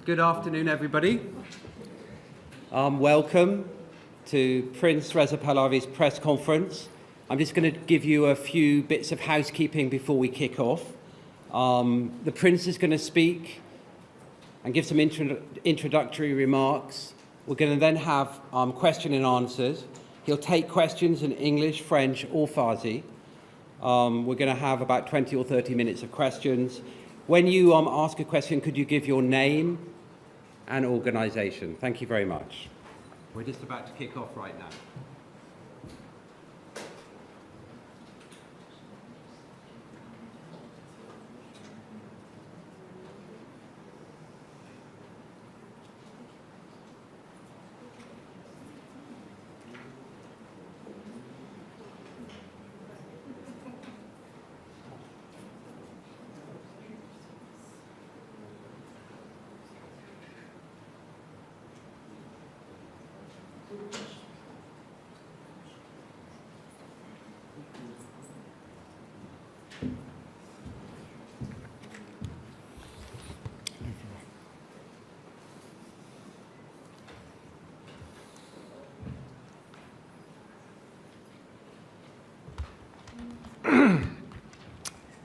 Good afternoon, everybody. Welcome to Prince Reza Pahlavi's press conference. I'm just going to give you a few bits of housekeeping before we kick off. The Prince is going to speak and give some introductory remarks. We're going to then have question and answers. He'll take questions in English, French, or Farsi. We're going to have about 20 or 30 minutes of questions. When you ask a question, could you give your name and organization? Thank you very much. We're just about to kick off right now.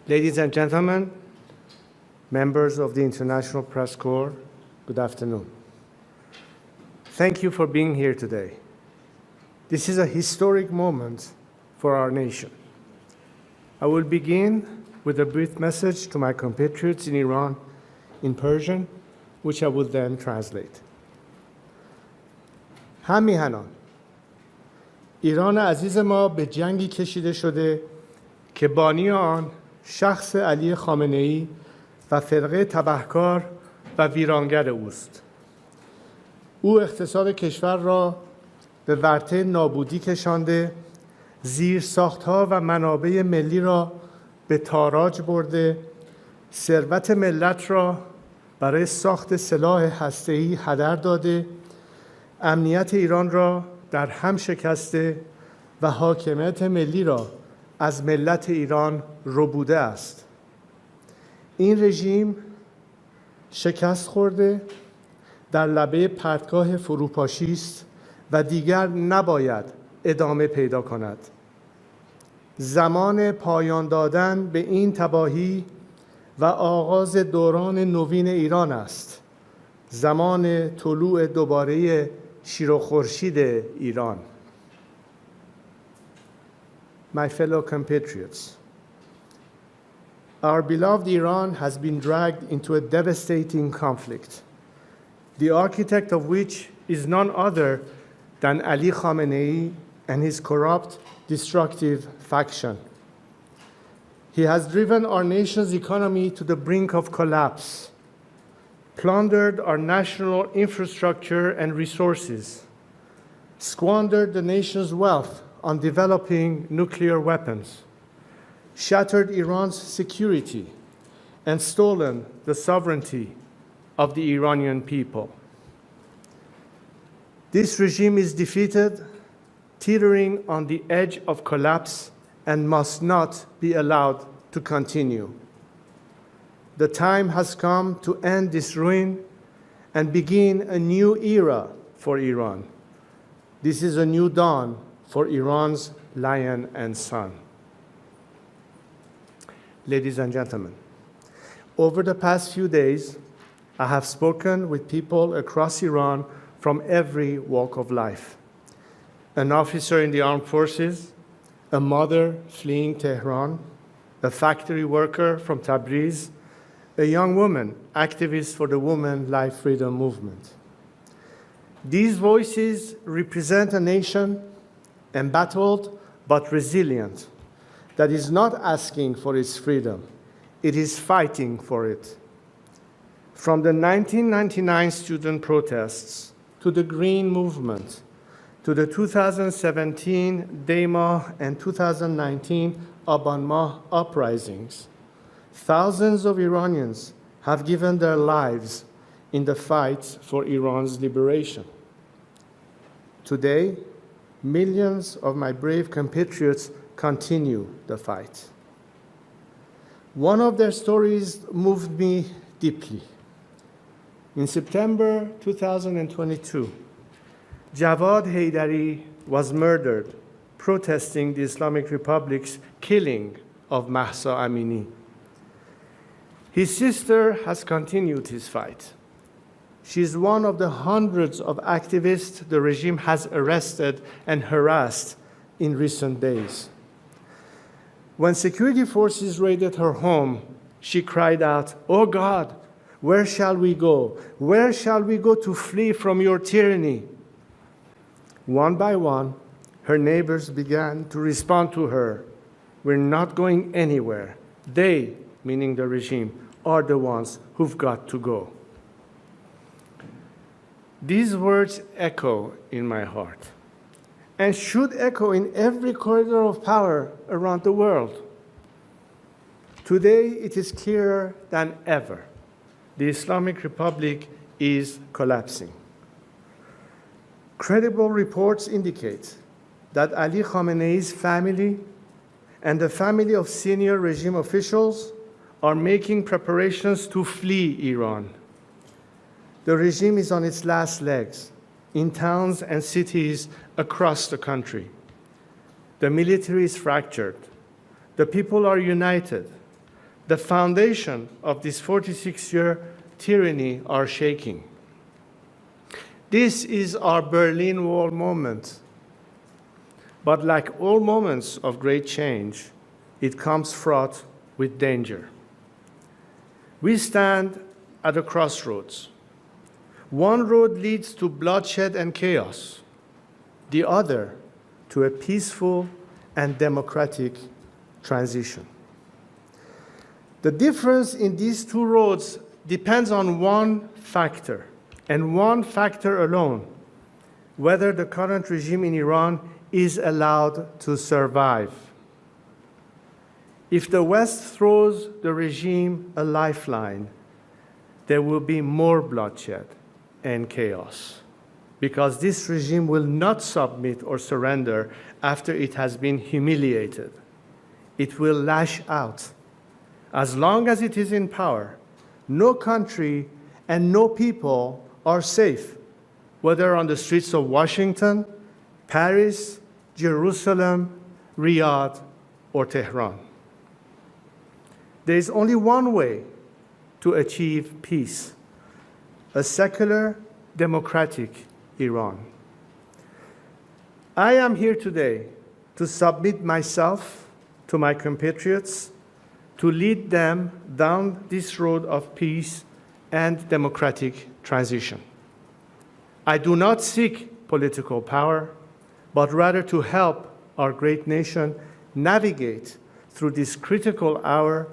Ladies and gentlemen, members of the International Press Corps, good afternoon. Thank you for being here today. This is a historic moment for our nation. I will begin with a brief message to my compatriots in Iran in Persian, which I will then translate. هم میهنان، ایران عزیز ما به جنگی کشیده شده که بانی آن شخص علی خامنه‌ای و فرقه تبهکار و ویرانگر اوست. او اقتصاد کشور را به ورطه نابودی کشانده، زیرساخت‌ها و منابع ملی را به تاراج برده، ثروت ملت را برای ساخت سلاح هسته‌ای هدر داده، امنیت ایران را در هم شکسته و حاکمیت ملی را از ملت ایران ربوده است. این رژیم شکست خورده، در لبه پرتگاه فروپاشی است و دیگر نباید ادامه پیدا کند. زمان پایان دادن به این تباهی و آغاز دوران نوین ایران است. زمان طلوع دوباره شیر و خورشید ایران. My fellow compatriots, our beloved Iran has been dragged into a devastating conflict, the architect of which is none other than Ali Khamenei and his corrupt, destructive faction. He has driven our nation's economy to the brink of collapse, plundered our national infrastructure and resources, squandered the nation's wealth on developing nuclear weapons, shattered Iran's security, and stolen the sovereignty of the Iranian people. This regime is defeated, teetering on the edge of collapse, and must not be allowed to continue. The time has come to end this ruin and begin a new era for Iran. This is a new dawn for Iran's lion and sun. Ladies and gentlemen, over the past few days, I have spoken with people across Iran from every walk of life. An officer in the armed forces, a mother fleeing Tehran, a factory worker from Tabriz, a young woman, activist for the Women Life Freedom Movement. These voices represent a nation embattled but resilient, that is not asking for its freedom, it is fighting for it. From the 1999 student protests to the Green Movement, to the 2017 Dema and 2019 Aban Mah uprisings, thousands of Iranians have given their lives in the fight for Iran's liberation. Today, millions of my brave compatriots continue the fight. One of their stories moved me deeply. In September 2022, Javad Haydari was murdered protesting the Islamic Republic's killing of Mahsa Amini. His sister has continued his fight. She is one of the hundreds of activists the regime has arrested and harassed in recent days. When security forces raided her home, she cried out, "Oh God, where shall we go? Where shall we go to flee from your tyranny?" One by one, her neighbors began to respond to her, "We're not going anywhere. They," meaning the regime, "are the ones who've got to go." These words echo in my heart and should echo in every corridor of power around the world. Today, it is clearer than ever. The Islamic Republic is collapsing. Credible reports indicate that Ali Khamenei's family and the family of senior regime officials are making preparations to flee Iran. The regime is on its last legs in towns and cities across the country. The military is fractured. The people are united. The foundation of this 46-year tyranny are shaking. This is our Berlin Wall moment. But like all moments of great change, it comes fraught with danger. We stand at a crossroads. One road leads to bloodshed and chaos, the other to a peaceful and democratic transition. The difference in these two roads depends on one factor, and one factor alone: whether the current regime in Iran is allowed to survive. If the West throws the regime a lifeline, there will be more bloodshed and chaos, because this regime will not submit or surrender after it has been humiliated. It will lash out. As long as it is in power, no country and no people are safe, whether on the streets of Washington, Paris, Jerusalem, Riyadh, or Tehran. There is only one way to achieve peace: a secular, democratic Iran. I am here today to submit myself to my compatriots, to lead them down this road of peace and democratic transition. I do not seek political power, but rather to help our great nation navigate through this critical hour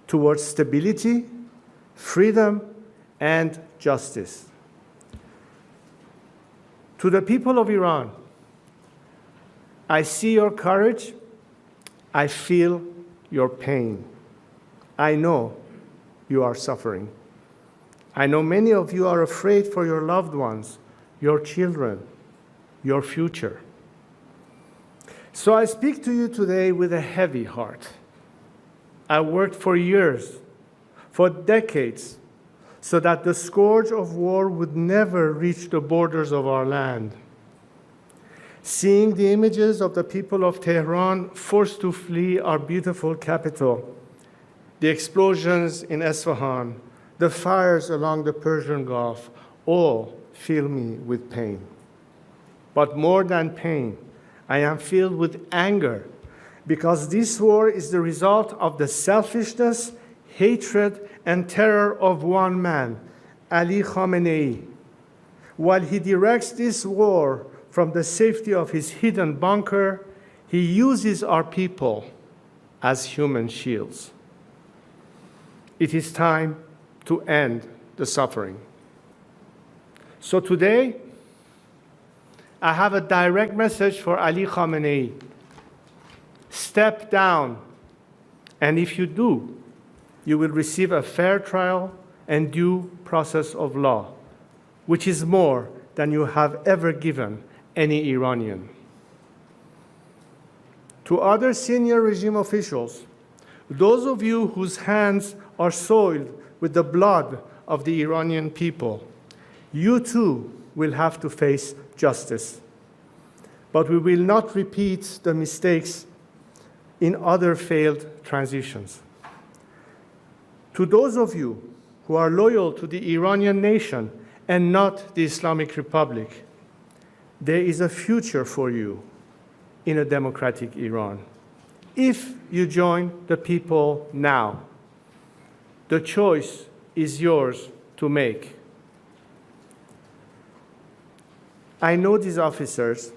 towards stability, freedom, and justice. To the people of Iran, I see your courage, I feel your pain. I know you are suffering. I know many of you are afraid for your loved ones, your children, your future. So I speak to you today with a heavy heart. I worked for years, for decades, so that the scourge of war would never reach the borders of our land. Seeing the images of the people of Tehran forced to flee our beautiful capital, the explosions in Isfahan, the fires along the Persian Gulf, all fill me with pain. But more than pain, I am filled with anger because this war is the result of the selfishness, hatred, and terror of one man, Ali Khamenei. While he directs this war from the safety of his hidden bunker, he uses our people as human shields. It is time to end the suffering. So today, I have a direct message for Ali Khamenei. Step down, and if you do, you will receive a fair trial and due process of law, which is more than you have ever given any Iranian. To other senior regime officials, those of you whose hands are soiled with the blood of the Iranian people, you too will have to face justice. But we will not repeat the mistakes in other failed transitions. To those of you who are loyal to the Iranian nation and not the Islamic Republic, there is a future for you in a democratic Iran. If you join the people now, the choice is yours to make. I know these officers,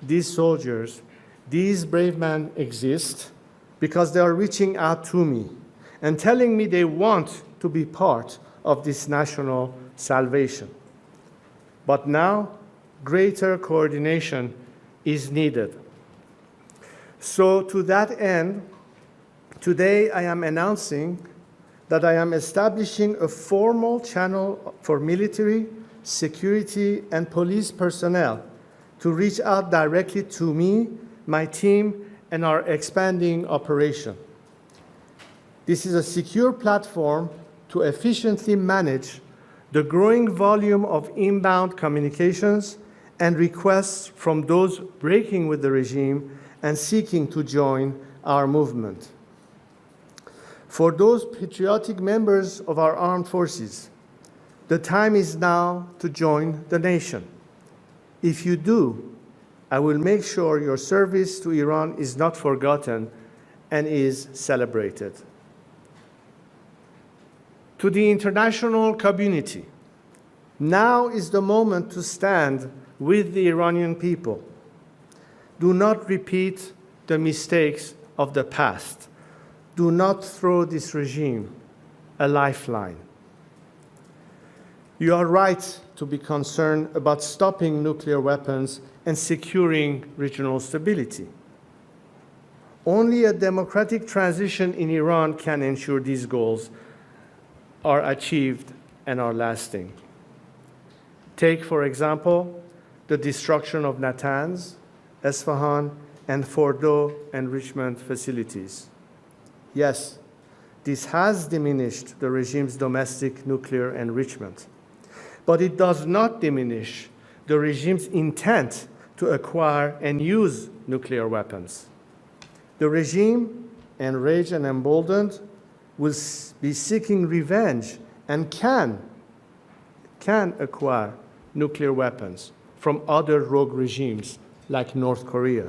these soldiers, these brave men exist because they are reaching out to me and telling me they want to be part of this national salvation. But now, greater coordination is needed. So to that end, today I am announcing that I am establishing a formal channel for military, security, and police personnel to reach out directly to me, my team, and our expanding operation. This is a secure platform to efficiently manage the growing volume of inbound communications and requests from those breaking with the regime and seeking to join our movement. For those patriotic members of our armed forces, the time is now to join the nation. If you do, I will make sure your service to Iran is not forgotten and is celebrated. To the international community, now is the moment to stand with the Iranian people. Do not repeat the mistakes of the past. Do not throw this regime a lifeline. You are right to be concerned about stopping nuclear weapons and securing regional stability. Only a democratic transition in Iran can ensure these goals are achieved and are lasting. Take, for example, the destruction of Natanz, Isfahan, and Fordo enrichment facilities. Yes, this has diminished the regime's domestic nuclear enrichment, but it does not diminish the regime's intent to acquire and use nuclear weapons. The regime, enraged and emboldened, will be seeking revenge and can acquire nuclear weapons from other rogue regimes like North Korea.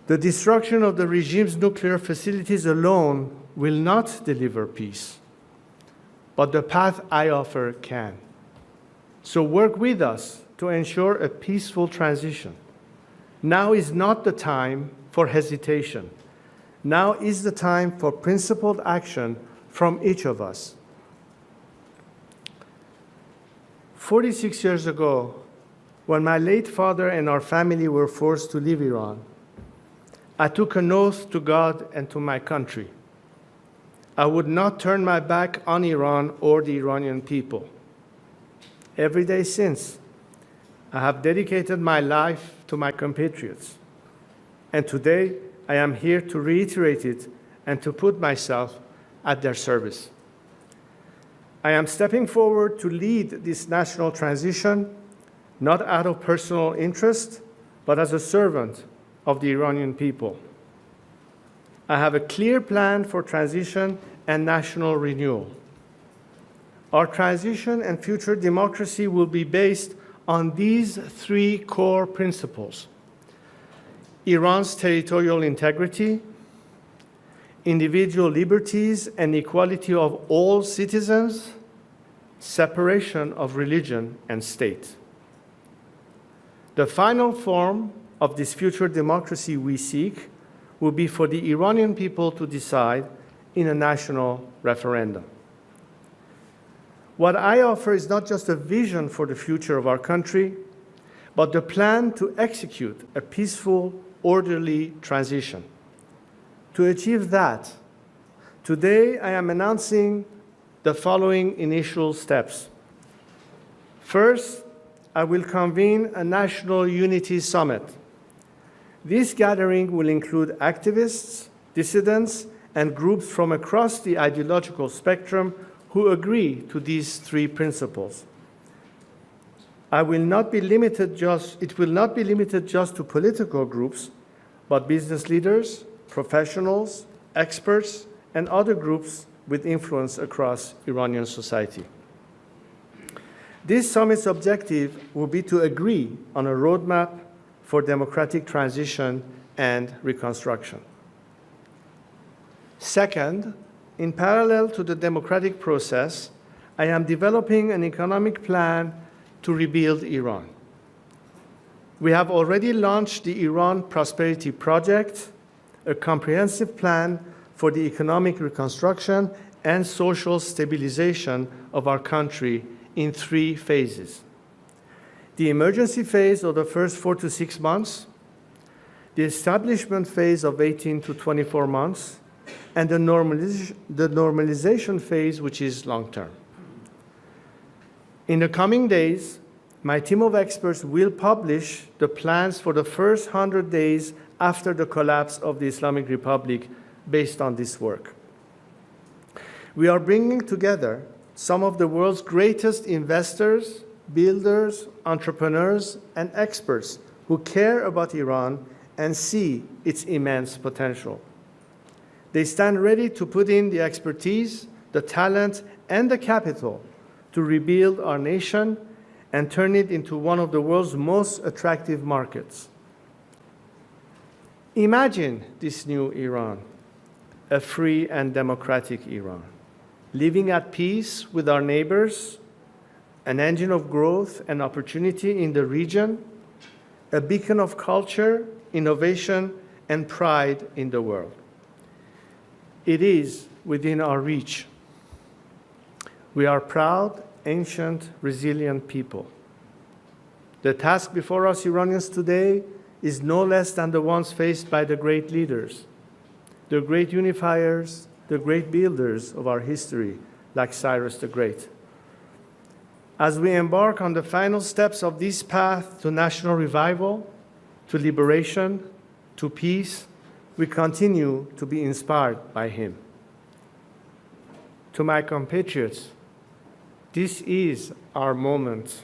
The destruction of the regime's nuclear facilities alone will not deliver peace, but the path I offer can. So work with us to ensure a peaceful transition. Now is not the time for hesitation. Now is the time for principled action from each of us. 46 years ago, when my late father and our family were forced to leave Iran, I took an oath to God and to my country. I would not turn my back on Iran or the Iranian people. Every day since, I have dedicated my life to my compatriots. And today, I am here to reiterate it and to put myself at their service. I am stepping forward to lead this national transition, not out of personal interest, but as a servant of the Iranian people. I have a clear plan for transition and national renewal. Our transition and future democracy will be based on these three core principles: Iran's territorial integrity, individual liberties and equality of all citizens, separation of religion and state. The final form of this future democracy we seek will be for the Iranian people to decide in a national referendum. What I offer is not just a vision for the future of our country, but the plan to execute a peaceful, orderly transition. To achieve that, today I am announcing the following initial steps. First, I will convene a National Unity Summit. This gathering will include activists, dissidents, and groups from across the ideological spectrum who agree to these three principles. It will not be limited just to political groups, but business leaders, professionals, experts, and other groups with influence across Iranian society. This summit's objective will be to agree on a roadmap for democratic transition and reconstruction. Second, in parallel to the democratic process, I am developing an economic plan to rebuild Iran. We have already launched the Iran Prosperity Project, a comprehensive plan for the economic reconstruction and social stabilization of our country in 3 phases. The emergency phase of the first 4 to 6 months, the establishment phase of 18 to 24 months, and the normalization phase, which is long-term. In the coming days, my team of experts will publish the plans for the first 100 days after the collapse of the Islamic Republic based on this work. We are bringing together some of the world's greatest investors, builders, entrepreneurs, and experts who care about Iran and see its immense potential. They stand ready to put in the expertise, the talent, and the capital to rebuild our nation and turn it into one of the world's most attractive markets. Imagine this new Iran, a free and democratic Iran, living at peace with our neighbors, an engine of growth and opportunity in the region, a beacon of culture, innovation, and pride in the world. It is within our reach. We are proud, ancient, resilient people. The task before us Iranians today is no less than the ones faced by the great leaders, the great unifiers, the great builders of our history, like Cyrus the Great. As we embark on the final steps of this path to national revival, to liberation, to peace, we continue to be inspired by him. To my compatriots, this is our moment.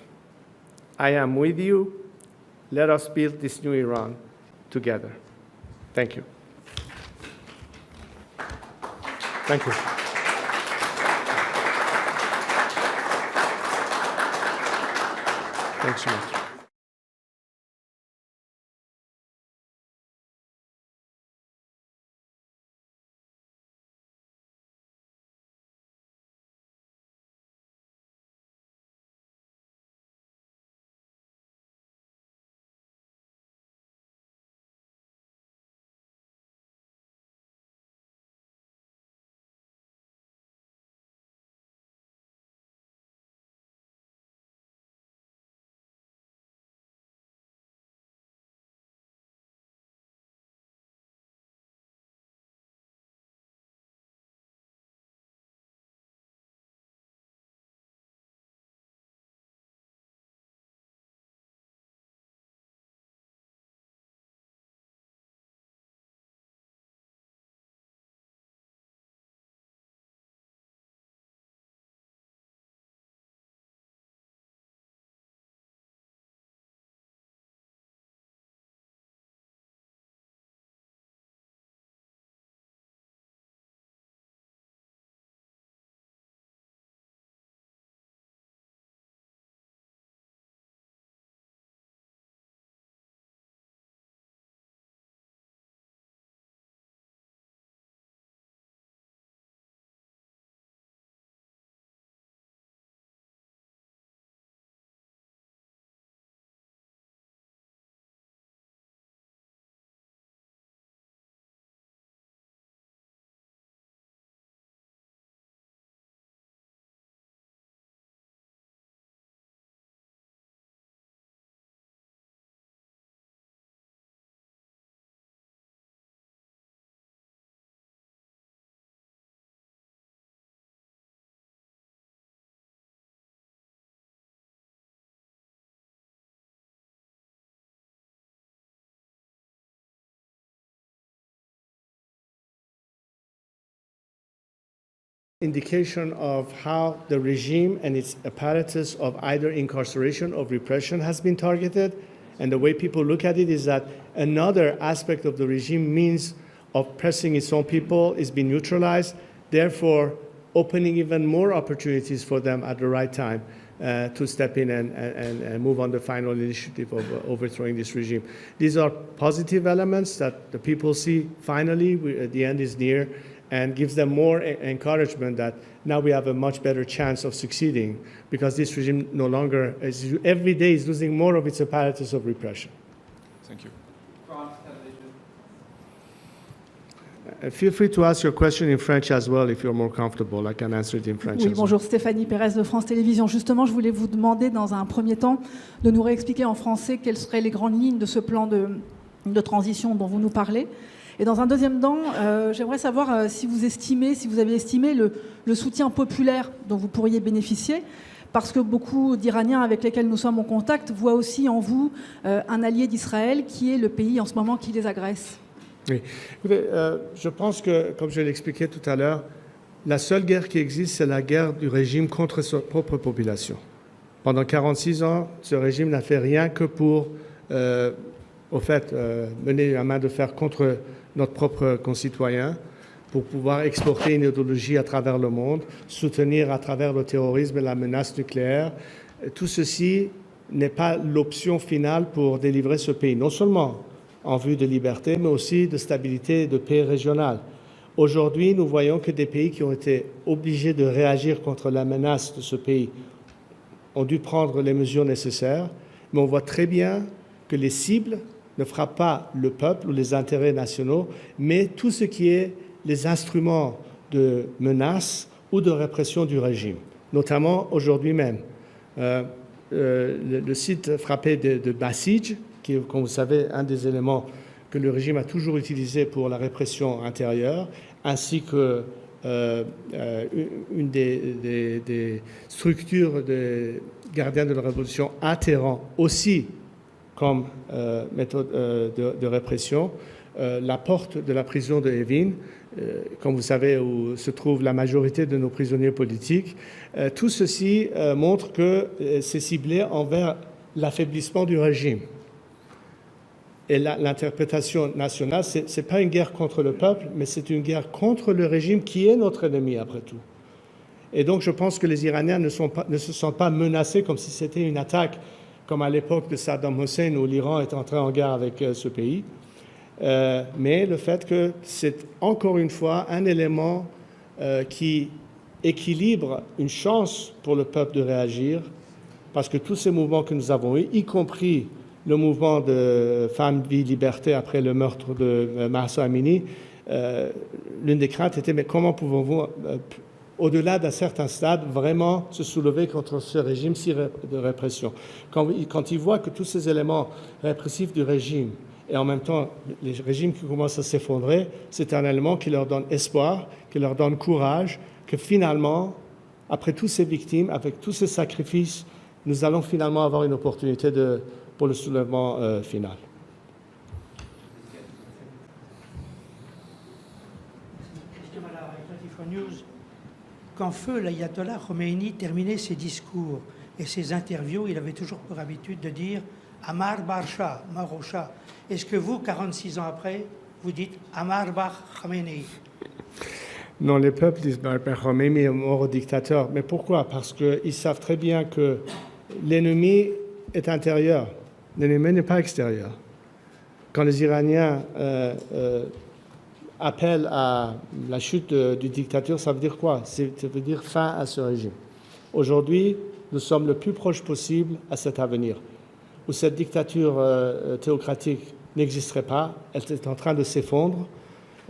I am with you. Let us build this new Iran together. Thank you. Thank you. Thanks so much. indication of how the regime and its apparatus of either incarceration or repression has been targeted. And the way people look at it is that another aspect of the regime means of oppressing its own people is being neutralized, therefore opening even more opportunities for them at the right time to step in and move on the final initiative of overthrowing this regime. These are positive elements that the people see finally, the end is near, and gives them more encouragement that now we have a much better chance of succeeding because this regime no longer, every day is losing more of its apparatus of repression. Thank you. Feel free to ask your question in French as well if you're more comfortable. I can answer it in French. Oui, bonjour, Stéphanie Pérez de France Télévisions. Justement, je voulais vous demander dans un premier temps de nous réexpliquer en français quelles seraient les grandes lignes de ce plan de transition dont vous nous parlez. Et dans un deuxième temps, j'aimerais savoir si vous avez estimé le soutien populaire dont vous pourriez bénéficier, parce que beaucoup d'Iraniens avec lesquels nous sommes en contact voient aussi en vous un allié d'Israël qui est le pays en ce moment qui les agresse. Oui. Écoutez, je pense que, comme je l'expliquais tout à l'heure, la seule guerre qui existe, c'est la guerre du régime contre sa propre population. Pendant 46 ans, ce régime n'a fait rien que pour, mener la main de fer contre notre propre concitoyen, pour pouvoir exporter une idéologie à travers le monde, soutenir à travers le terrorisme et la menace nucléaire. Tout ceci n'est pas l'option finale pour délivrer ce pays, non seulement en vue de liberté, mais aussi de stabilité et de paix régionale. Aujourd'hui, nous voyons que des pays qui ont été obligés de réagir contre la menace de ce pays ont dû prendre les mesures nécessaires, mais on voit très bien que les cibles ne frappent pas le peuple ou les intérêts nationaux, mais tout ce qui est les instruments de menace ou de répression du régime, notamment aujourd'hui même. Le site frappé de Basij, qui est, comme vous savez, un des éléments que le régime a toujours utilisé pour la répression intérieure, ainsi que une des structures des gardiens de la révolution à Téhéran aussi comme méthode de répression. La porte de la prison de Evin, comme vous savez, où se trouve la majorité de nos prisonniers politiques. Tout ceci montre que c'est ciblé envers l'affaiblissement du régime. Et l'interprétation nationale, ce n'est pas une guerre contre le peuple, mais c'est une guerre contre le régime qui est notre ennemi après tout. Et donc je pense que les Iraniens ne se sentent pas menacés comme si c'était une attaque, comme à l'époque de Saddam Hussein où l'Iran est entré en guerre avec ce pays. Mais le fait que c'est encore une fois un élément qui équilibre une chance pour le peuple de réagir, parce que tous ces mouvements que nous avons eus, y compris le mouvement de Femmes, Vie, Liberté après le meurtre de Mahsa Amini, l'une des craintes était mais comment pouvons-vous, au-delà d'un certain stade, vraiment se soulever contre ce régime de répression. Quand ils voient que tous ces éléments répressifs du régime et en même temps les régimes qui commencent à s'effondrer, c'est un élément qui leur donne espoir, qui leur donne courage, que finalement, après toutes ces victimes, avec tous ces sacrifices, nous allons finalement avoir une opportunité pour le soulèvement final. Quand feu l'ayatollah Khomeini terminait ses discours et ses interviews, il avait toujours pour habitude de dire Amar Barsha, Marosha. Est-ce que vous, 46 ans après, vous dites Amar Bar Khomeini? Non, les peuples disent Bar Khomeini est mort au dictateur. Mais pourquoi? Parce qu'ils savent très bien que l'ennemi est intérieur. L'ennemi n'est pas extérieur. Quand les Iraniens appellent à la chute du dictateur, ça veut dire quoi? Ça veut dire fin à ce régime. Aujourd'hui, nous sommes le plus proche possible à cet avenir, où cette dictature théocratique n'existerait pas, elle est en train de s'effondrer.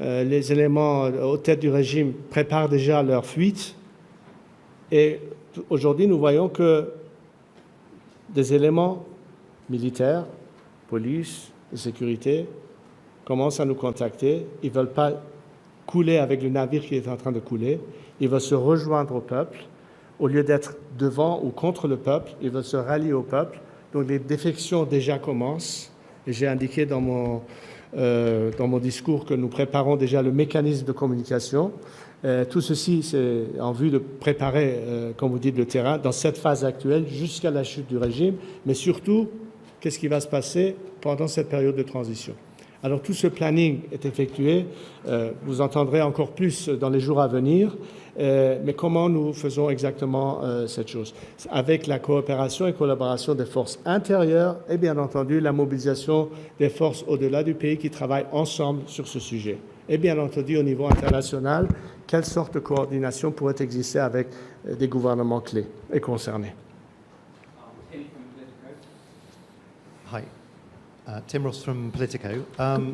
Les éléments aux têtes du régime préparent déjà leur fuite. Et aujourd'hui, nous voyons que des éléments militaires, police et sécurité, commencent à nous contacter. Ils ne veulent pas couler avec le navire qui est en train de couler. Ils veulent se rejoindre au peuple. Au lieu d'être devant ou contre le peuple, ils veulent se rallier au peuple. Donc les défections déjà commencent. Et j'ai indiqué dans mon discours que nous préparons déjà le mécanisme de communication. Tout ceci, c'est en vue de préparer, comme vous dites, le terrain dans cette phase actuelle jusqu'à la chute du régime, mais surtout, qu'est-ce qui va se passer pendant cette période de transition. Alors tout ce planning est effectué, vous entendrez encore plus dans les jours à venir, mais comment nous faisons exactement cette chose? Avec la coopération et collaboration des forces intérieures et bien entendu la mobilisation des forces au-delà du pays qui travaillent ensemble sur ce sujet. Et bien entendu au niveau international, quelle sorte de coordination pourrait exister avec des gouvernements clés et concernés? Hi. Tim Ross from Politico.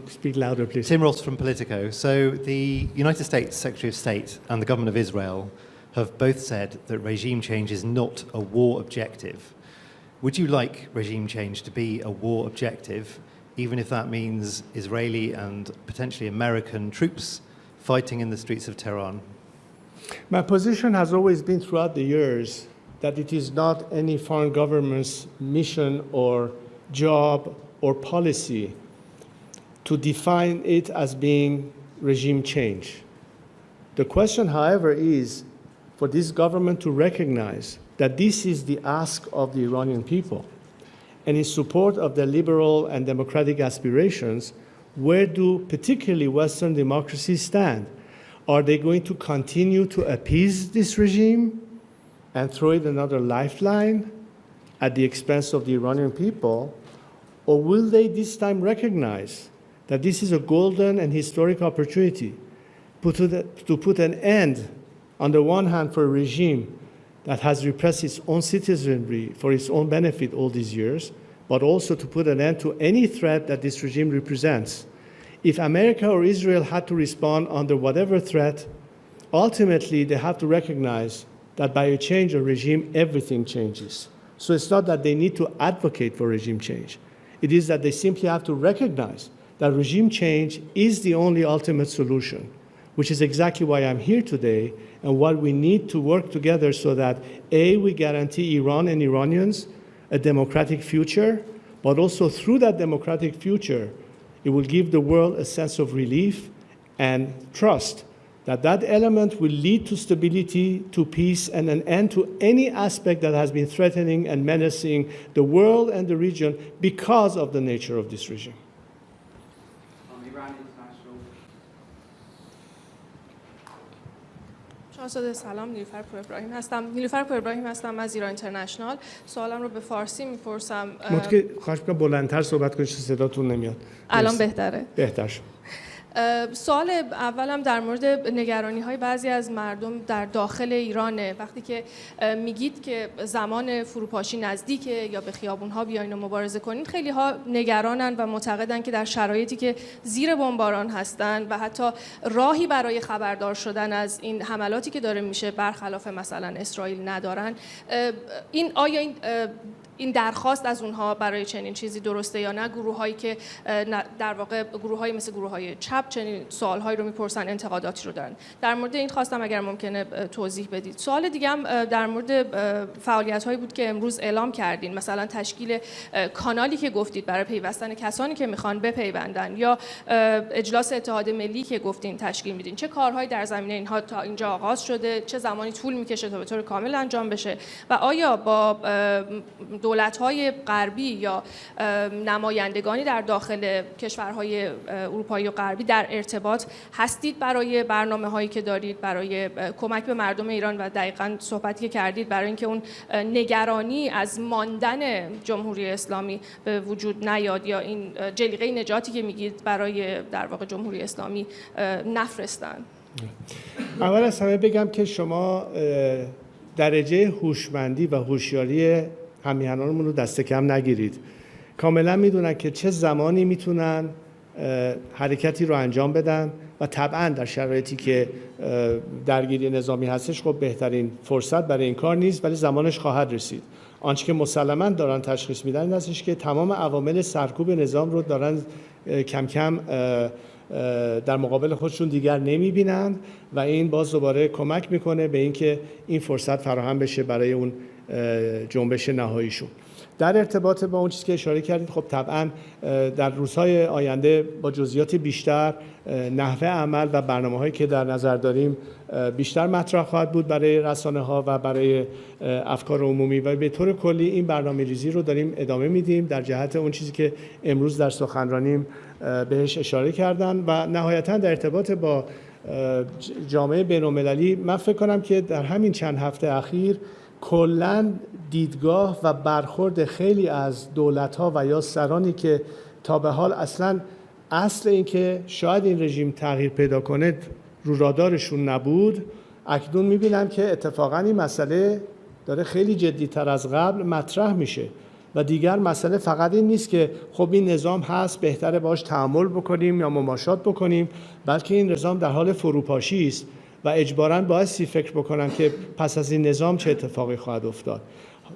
Speak louder, please. Tim Ross from Politico. So the United States Secretary of State and the government of Israel have both said that regime change is not a war objective. Would you like regime change to be a war objective, even if that means Israeli and potentially American troops fighting in the streets of Tehran? My position has always been throughout the years that it is not any foreign government's mission or job or policy to define it as being regime change. The question, however, is for this government to recognize that this is the ask of the Iranian people. And in support of their liberal and democratic aspirations, where do particularly Western democracies stand? Are they going to continue to appease this regime and throw it another lifeline at the expense of the Iranian people? Or will they this time recognize that this is a golden and historic opportunity to put an end, on the one hand, for a regime that has repressed its own citizenry for its own benefit all these years, but also to put an end to any threat that this regime represents? If America or Israel had to respond under whatever threat, ultimately they have to recognize that by a change of regime, everything changes. So it's not that they need to advocate for regime change. It is that they simply have to recognize that regime change is the only ultimate solution, which is exactly why I'm here today and why we need to work together so that A, we guarantee Iran and Iranians a democratic future, but also through that democratic future, it will give the world a sense of relief and trust that that element will lead to stability, to peace, and an end to any aspect that has been threatening and menacing the world and the region because of the nature of this regime. شاهزاده سلام، نیلوفر پورابراهیم هستم از ایران اینترنشنال. سوالم رو به فارسی میپرسم. خواهش می‌کنم بلندتر صحبت کنید، صداتون نمیاد. الان بهتره؟ بهتر شد. سوال اولم در مورد نگرانی‌های بعضی از مردم در داخل ایرانه. وقتی که میگید که زمان فروپاشی نزدیکه یا به خیابون‌ها بیاین و مبارزه کنین، خیلی‌ها نگرانن و معتقدن که در شرایطی که زیر بمباران هستن و حتی راهی برای خبردار شدن از این حملاتی که داره میشه برخلاف مثلا اسرائیل ندارن. آیا این درخواست از اونها برای چنین چیزی درسته یا نه؟ گروه‌هایی که در واقع گروه‌های مثل گروه‌های چپ چنین سوال‌هایی رو می‌پرسن، انتقاداتی رو دارن. در مورد این خواستم اگر ممکنه توضیح بدید. سوال دیگه هم در مورد فعالیت‌هایی بود که امروز اعلام کردین، مثلا تشکیل کانالی که گفتید برای پیوستن کسانی که می‌خوان بپیوندن یا اجلاس اتحاد ملی که گفتین تشکیل میدین. چه کارهایی در زمینه اینها تا اینجا آغاز شده؟ چه زمانی طول می‌کشه تا به طور کامل انجام بشه؟ و آیا با دولت‌های غربی یا نمایندگانی در داخل کشورهای اروپایی و غربی در ارتباط هستید برای برنامه‌هایی که دارید برای کمک به مردم ایران و دقیقاً صحبتی که کردید برای اینکه اون نگرانی از ماندن جمهوری اسلامی به وجود نیاد یا این جلیقه نجاتی که میگید برای در واقع جمهوری اسلامی نفرستن؟ اول از همه بگم که شما درجه هوشمندی و هوشیاری همیهنانمون رو دست کم نگیرید. کاملا میدونن که چه زمانی میتونن حرکتی رو انجام بدن و طبعا در شرایطی که درگیری نظامی هستش خب بهترین فرصت برای این کار نیست، ولی زمانش خواهد رسید. آنچه که مسلماً دارن تشخیص میدن این هستش که تمام عوامل سرکوب نظام رو دارن کم کم در مقابل خودشون دیگر نمیبینند و این باز دوباره کمک میکنه به اینکه این فرصت فراهم بشه برای اون جنبش نهاییشون. در ارتباط با اون چیزی که اشاره کردید، خب طبعا در روزهای آینده با جزئیات بیشتر نحوه عمل و برنامه‌هایی که در نظر داریم بیشتر مطرح خواهد بود برای رسانه‌ها و برای افکار عمومی و به طور کلی این برنامه‌ریزی رو داریم ادامه میدیم در جهت اون چیزی که امروز در سخنرانیم بهش اشاره کردن. و نهایتاً در ارتباط با جامعه بین‌المللی من فکر کنم که در همین چند هفته اخیر کلاً دیدگاه و برخورد خیلی از دولت‌ها و یا سرانی که تا به حال اصل این که شاید این رژیم تغییر پیدا کنه رو رادارشون نبود، اکنون می‌بینم که اتفاقاً این مسئله داره خیلی جدی‌تر از قبل مطرح میشه و دیگر مسئله فقط این نیست که خب این نظام هست بهتره باهاش تعامل بکنیم یا مماشات بکنیم، بلکه این نظام در حال فروپاشی است و اجباراً بایستی فکر بکنن که پس از این نظام چه اتفاقی خواهد افتاد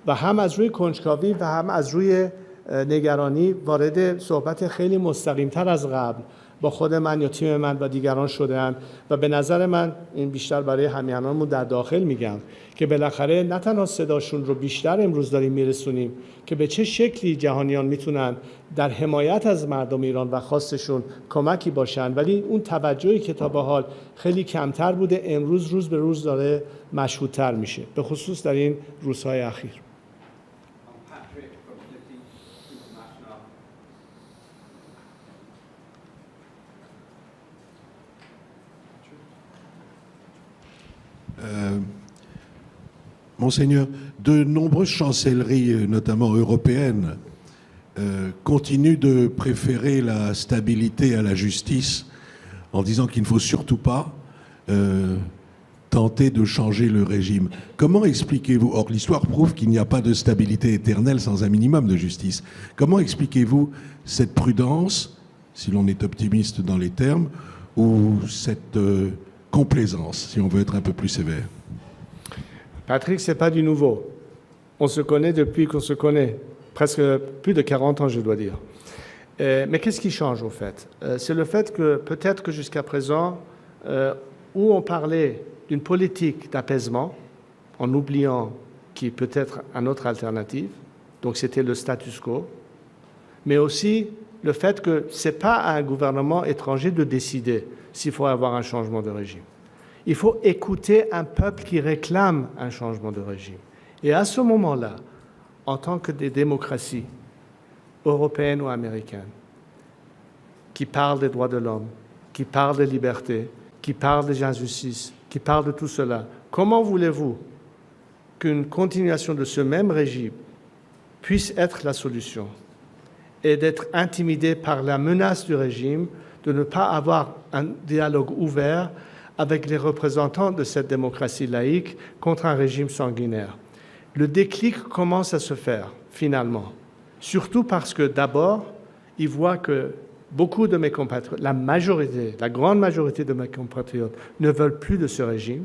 و هم از روی کنجکاوی و هم از روی نگرانی وارد صحبت خیلی مستقیم‌تر از قبل با خود من یا تیم من و دیگران شده‌اند و به نظر من این بیشتر برای همیهنانمون در داخل میگم که بالاخره نه تنها صداشون رو بیشتر امروز داریم میرسونیم که به چه شکلی جهانیان میتونن در حمایت از مردم ایران و خواستشون کمکی باشن، ولی اون توجهی که تا به حال خیلی کمتر بوده امروز روز به روز داره مشهودتر میشه، به خصوص در این روزهای اخیر. Monseigneur, de nombreuses chancelleries, notamment européennes, continuent de préférer la stabilité à la justice en disant qu'il ne faut surtout pas tenter de changer le régime. Comment expliquez-vous, or l'histoire prouve qu'il n'y a pas de stabilité éternelle sans un minimum de justice, comment expliquez-vous cette prudence, si l'on est optimiste dans les termes, ou cette complaisance, si on veut être un peu plus sévère? Patrick, ce n'est pas du nouveau. On se connaît depuis qu'on se connaît, presque plus de 40 ans, je dois dire. Mais qu'est-ce qui change, au fait? C'est le fait que, peut-être que jusqu'à présent, où on parlait d'une politique d'apaisement, en oubliant qu'il peut être une autre alternative, donc c'était le status quo, mais aussi le fait que ce n'est pas à un gouvernement étranger de décider s'il faut avoir un changement de régime. Il faut écouter un peuple qui réclame un changement de régime. Et à ce moment-là, en tant que des démocraties européennes ou américaines, qui parlent des droits de l'homme, qui parlent des libertés, qui parlent des injustices, qui parlent de tout cela, comment voulez-vous qu'une continuation de ce même régime puisse être la solution et d'être intimidé par la menace du régime, de ne pas avoir un dialogue ouvert avec les représentants de cette démocratie laïque contre un régime sanguinaire? Le déclic commence à se faire, finalement, surtout parce que d'abord, ils voient que beaucoup de mes compatriotes, la grande majorité de mes compatriotes ne veulent plus de ce régime.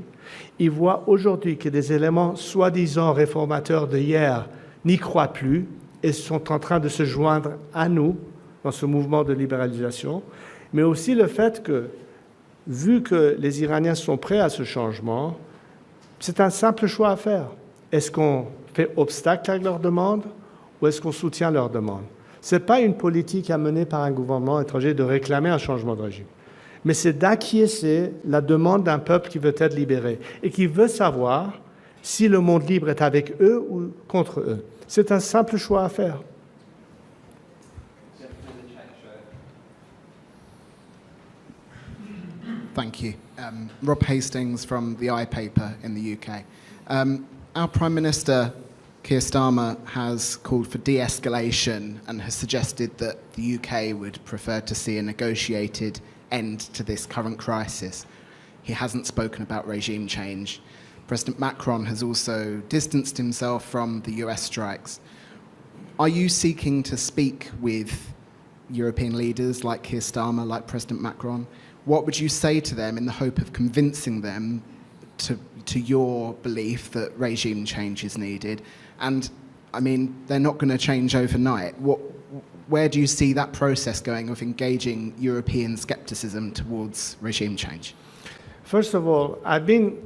Ils voient aujourd'hui que des éléments soi-disant réformateurs de hier n'y croient plus et sont en train de se joindre à nous dans ce mouvement de libéralisation, mais aussi le fait que, vu que les Iraniens sont prêts à ce changement, c'est un simple choix à faire. Est-ce qu'on fait obstacle à leur demande ou est-ce qu'on soutient leur demande? Ce n'est pas une politique à mener par un gouvernement étranger de réclamer un changement de régime, mais c'est d'acquiescer la demande d'un peuple qui veut être libéré et qui veut savoir si le monde libre est avec eux ou contre eux. C'est un simple choix à faire. Thank you. Rob Hastings from the iPaper in the UK. Our Prime Minister, Keir Starmer, has called for de-escalation and has suggested that the UK would prefer to see a negotiated end to this current crisis. He hasn't spoken about regime change. President Macron has also distanced himself from the US strikes. Are you seeking to speak with European leaders like Keir Starmer, like President Macron? What would you say to them in the hope of convincing them to your belief that regime change is needed? And, I mean, they're not going to change overnight. Where do you see that process going of engaging European scepticism towards regime change? First of all, I've been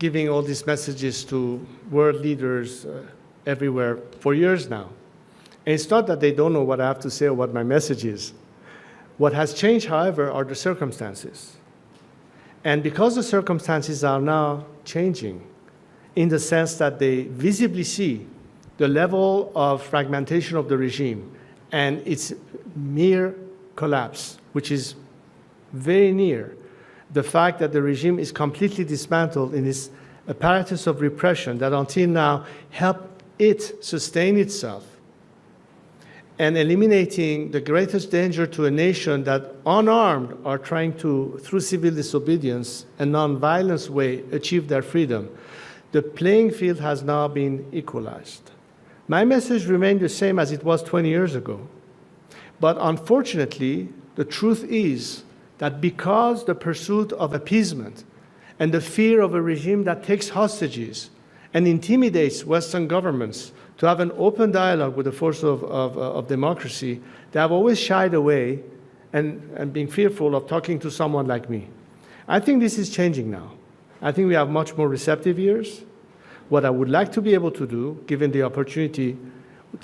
giving all these messages to world leaders everywhere for years now. And it's not that they don't know what I have to say or what my message is. What has changed, however, are the circumstances. And because the circumstances are now changing, in the sense that they visibly see the level of fragmentation of the regime and its mere collapse, which is very near, the fact that the regime is completely dismantled in its apparatus of repression that until now helped it sustain itself, and eliminating the greatest danger to a nation that unarmed are trying to, through civil disobedience and non-violence way, achieve their freedom. The playing field has now been equalized. My message remained the same as it was 20 years ago. But unfortunately, the truth is that because the pursuit of appeasement and the fear of a regime that takes hostages and intimidates Western governments to have an open dialogue with the force of democracy, they have always shied away and been fearful of talking to someone like me. I think this is changing now. I think we have much more receptive ears. What I would like to be able to do, given the opportunity,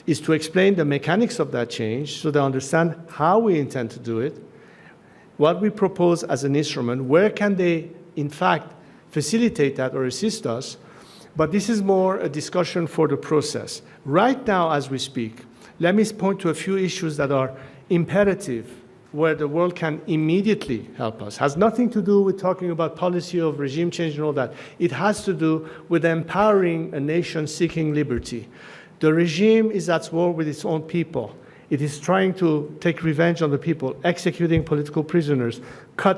is to explain the mechanics of that change so they understand how we intend to do it, what we propose as an instrument, where can they, in fact, facilitate that or assist us. But this is more a discussion for the process. Right now, as we speak, let me point to a few issues that are imperative, where the world can immediately help us. It has nothing to do with talking about policy of regime change and all that. It has to do with empowering a nation seeking liberty. The regime is at war with its own people. It is trying to take revenge on the people, executing political prisoners,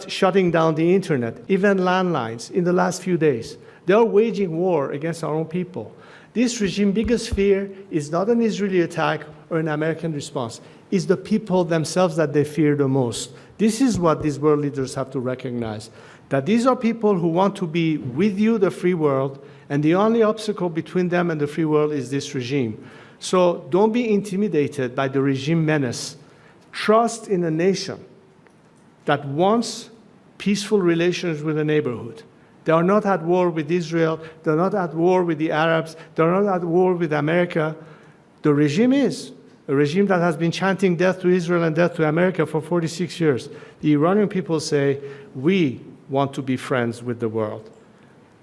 shutting down the internet, even landlines in the last few days. They are waging war against our own people. This regime's biggest fear is not an Israeli attack or an American response. It's the people themselves that they fear the most. This is what these world leaders have to recognize, that these are people who want to be with you, the free world, and the only obstacle between them and the free world is this regime. So don't be intimidated by the regime menace. Trust in a nation that wants peaceful relations with a neighborhood. They are not at war with Israel. They're not at war with the Arabs. They're not at war with America. The regime is a regime that has been chanting death to Israel and death to America for 46 years. The Iranian people say, we want to be friends with the world.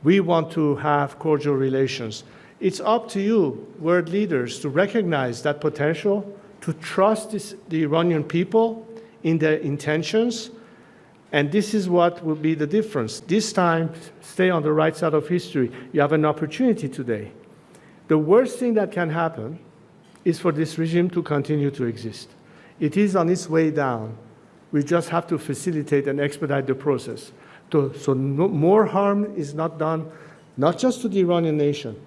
We want to have cordial relations. It's up to you, world leaders, to recognize that potential, to trust the Iranian people in their intentions. And this is what will be the difference. This time, stay on the right side of history. You have an opportunity today. The worst thing that can happen is for this regime to continue to exist. It is on its way down. We just have to facilitate and expedite the process. So more harm is not done, not just to the Iranian nation,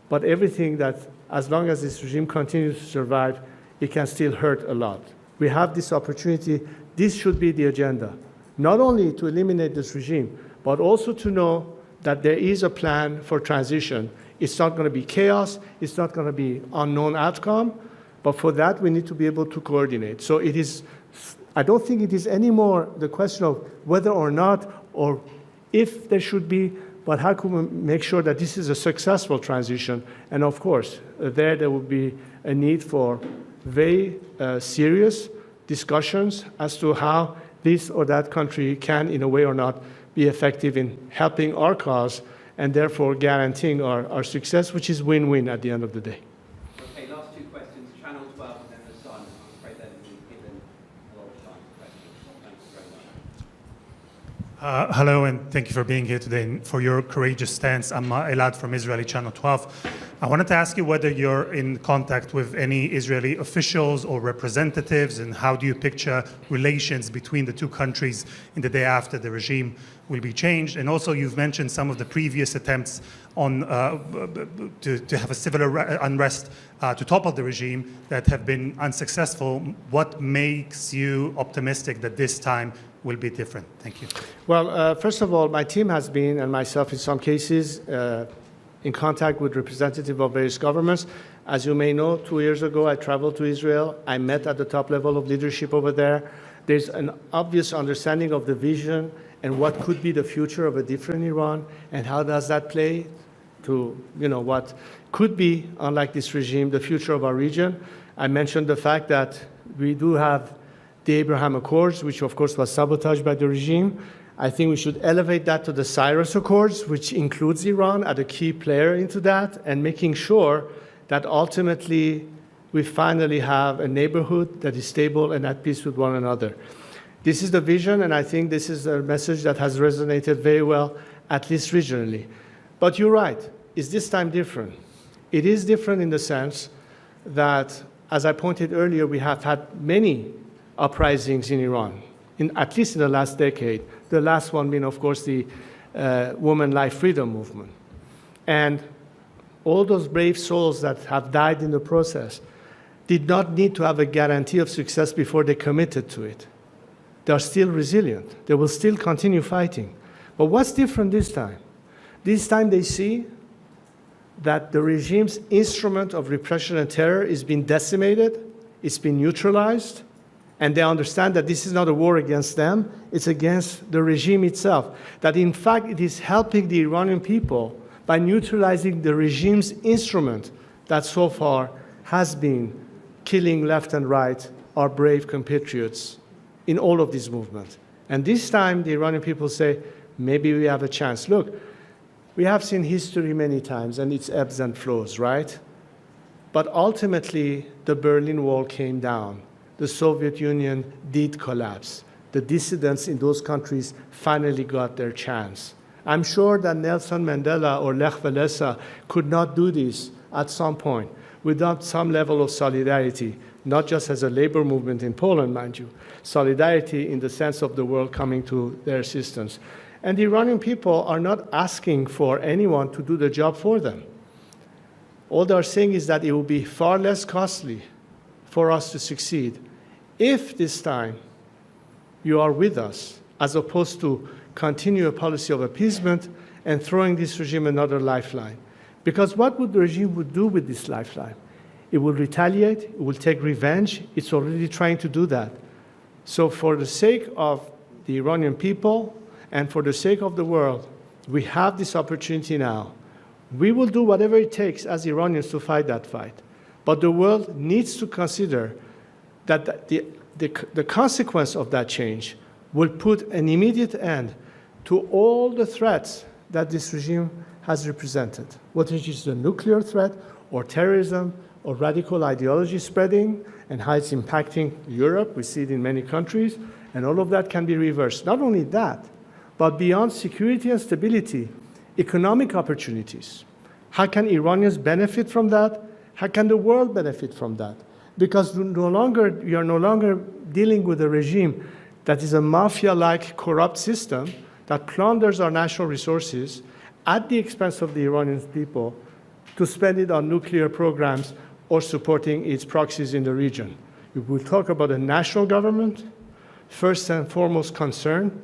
but everything that, as long as this regime continues to survive, it can still hurt a lot. We have this opportunity. This should be the agenda. Not only to eliminate this regime, but also to know that there is a plan for transition. It's not going to be chaos. It's not going to be unknown outcome. But for that, we need to be able to coordinate. So it is, I don't think it is anymore the question of whether or not or if there should be, but how can we make sure that this is a successful transition? And of course, there will be a need for very serious discussions as to how this or that country can, in a way or not, be effective in helping our cause and therefore guaranteeing our success, which is win-win at the end of the day. Okay, last two questions. Channel 12 and then the Sun. I'm afraid that we've given a lot of time for questions. Thank you very much. Hello, and thank you for being here today and for your courageous stance. I'm Elad from Israeli Channel 12. I wanted to ask you whether you're in contact with any Israeli officials or representatives, and how do you picture relations between the two countries in the day after the regime will be changed? And also, you've mentioned some of the previous attempts on to have a civil unrest to topple the regime that have been unsuccessful. What makes you optimistic that this time will be different? Thank you. Well, first of all, my team has been, and myself in some cases, in contact with representatives of various governments. As you may know, 2 years ago, I traveled to Israel. I met at the top level of leadership over there. There's an obvious understanding of the vision and what could be the future of a different Iran, and how does that play to what could be, unlike this regime, the future of our region. I mentioned the fact that we do have the Abraham Accords, which of course was sabotaged by the regime. I think we should elevate that to the Cyrus Accords, which includes Iran as a key player into that, and making sure that ultimately we finally have a neighborhood that is stable and at peace with one another. This is the vision, and I think this is a message that has resonated very well, at least regionally. But you're right, is this time different? It is different in the sense that, as I pointed earlier, we have had many uprisings in Iran, at least in the last decade. The last one being, of course, the Women Life Freedom Movement. And all those brave souls that have died in the process did not need to have a guarantee of success before they committed to it. They are still resilient. They will still continue fighting. But what's different this time? This time they see that the regime's instrument of repression and terror is being decimated, it's been neutralized, and they understand that this is not a war against them, it's against the regime itself. That in fact it is helping the Iranian people by neutralizing the regime's instrument that so far has been killing left and right our brave compatriots in all of these movements. And this time the Iranian people say, maybe we have a chance. Look, we have seen history many times and its ebbs and flows, right? But ultimately the Berlin Wall came down. The Soviet Union did collapse. The dissidents in those countries finally got their chance. I'm sure that Nelson Mandela or Lech Walesa could not do this at some point without some level of solidarity, not just as a labor movement in Poland, mind you, solidarity in the sense of the world coming to their assistance. And the Iranian people are not asking for anyone to do the job for them. All they are saying is that it will be far less costly for us to succeed if this time you are with us, as opposed to continue a policy of appeasement and throwing this regime another lifeline. Because what would the regime would do with this lifeline? It will retaliate, it will take revenge, it's already trying to do that. So for the sake of the Iranian people and for the sake of the world, we have this opportunity now. We will do whatever it takes as Iranians to fight that fight. But the world needs to consider that the consequence of that change will put an immediate end to all the threats that this regime has represented, whether it is the nuclear threat or terrorism or radical ideology spreading and how it's impacting Europe. We see it in many countries, and all of that can be reversed. Not only that, but beyond security and stability, economic opportunities. How can Iranians benefit from that? How can the world benefit from that? Because we are no longer dealing with a regime that is a mafia-like corrupt system that plunders our national resources at the expense of the Iranian people to spend it on nuclear programs or supporting its proxies in the region. We will talk about a national government, first and foremost concerned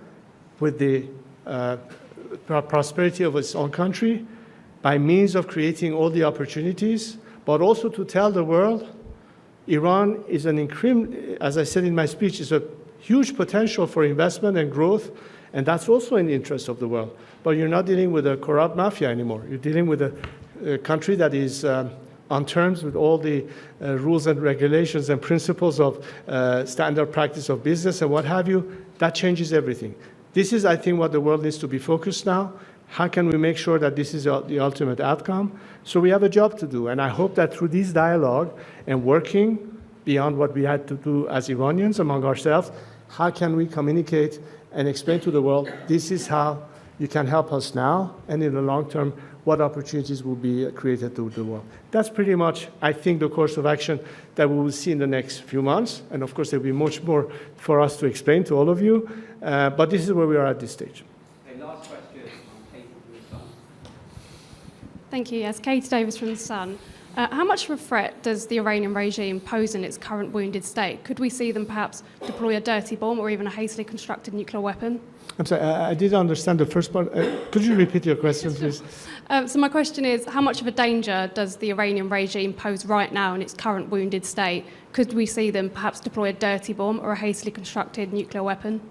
with the prosperity of its own country by means of creating all the opportunities, but also to tell the world Iran is as I said in my speech, is a huge potential for investment and growth, and that's also in the interest of the world. But you're not dealing with a corrupt mafia anymore. You're dealing with a country that is on terms with all the rules and regulations and principles of standard practice of business and what have you. That changes everything. This is, I think, what the world needs to be focused now. How can we make sure that this is the ultimate outcome? So we have a job to do, and I hope that through this dialogue and working beyond what we had to do as Iranians among ourselves, how can we communicate and explain to the world, this is how you can help us now, and in the long term, what opportunities will be created to the world. That's pretty much, I think, the course of action that we will see in the next few months, and of course there will be much more for us to explain to all of you, but this is where we are at this stage. Last question. Thank you. Yes, Katie Davis from The Sun. How much of a threat does the Iranian regime pose in its current wounded state? Could we see them perhaps deploy a dirty bomb or even a hastily constructed nuclear weapon? I'm sorry, I didn't understand the first part. Could you repeat your question, please? So my question is, how much of a danger does the Iranian regime pose right now in its current wounded state? Could we see them perhaps deploy a dirty bomb or a hastily constructed nuclear weapon?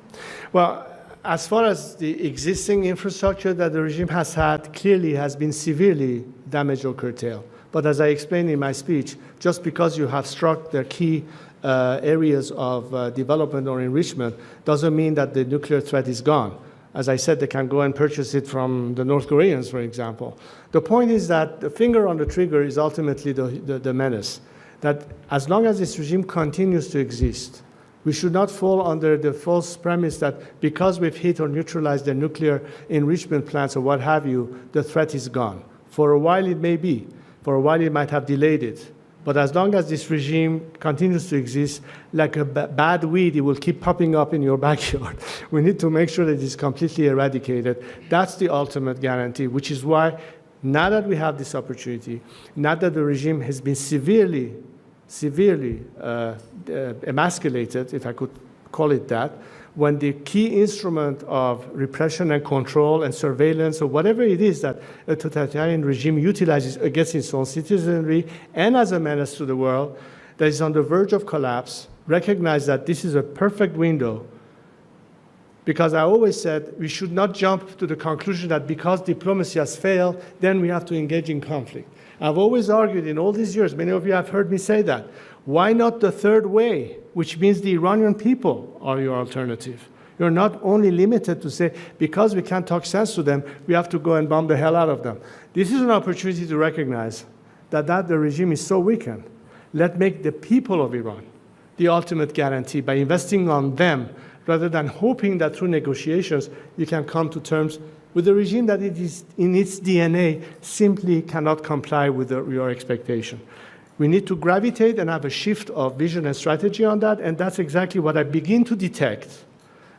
Well, as far as the existing infrastructure that the regime has had, clearly has been severely damaged or curtailed. But as I explained in my speech, just because you have struck the key areas of development or enrichment doesn't mean that the nuclear threat is gone. As I said, they can go and purchase it from the North Koreans, for example. The point is that the finger on the trigger is ultimately the menace. That as long as this regime continues to exist, we should not fall under the false premise that because we've hit or neutralized the nuclear enrichment plants or what have you, the threat is gone. For a while it may be. For a while it might have delayed it. But as long as this regime continues to exist, like a bad weed, it will keep popping up in your backyard. We need to make sure that it's completely eradicated. That's the ultimate guarantee, which is why now that we have this opportunity, now that the regime has been severely emasculated, if I could call it that, when the key instrument of repression and control and surveillance or whatever it is that a totalitarian regime utilizes against its own citizenry and as a menace to the world that is on the verge of collapse, recognize that this is a perfect window. Because I always said we should not jump to the conclusion that because diplomacy has failed, then we have to engage in conflict. I've always argued in all these years, many of you have heard me say that, why not the third way, which means the Iranian people are your alternative? You're not only limited to say, because we can't talk sense to them, we have to go and bomb the hell out of them. This is an opportunity to recognize that the regime is so weakened. Let's make the people of Iran the ultimate guarantee by investing on them, rather than hoping that through negotiations you can come to terms with a regime that it is in its DNA simply cannot comply with your expectation. We need to gravitate and have a shift of vision and strategy on that, and that's exactly what I begin to detect.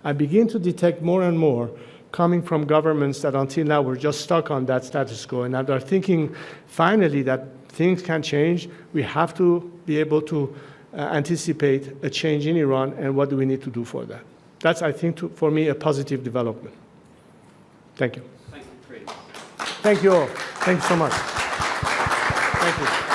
I begin to detect more and more coming from governments that until now were just stuck on that status quo, and that are thinking finally that things can change. We have to be able to anticipate a change in Iran, and what do we need to do for that? That's, I think, for me, a positive development. Thank you. Thank you, Prince. Thank you all. Thank you so much. Thank you.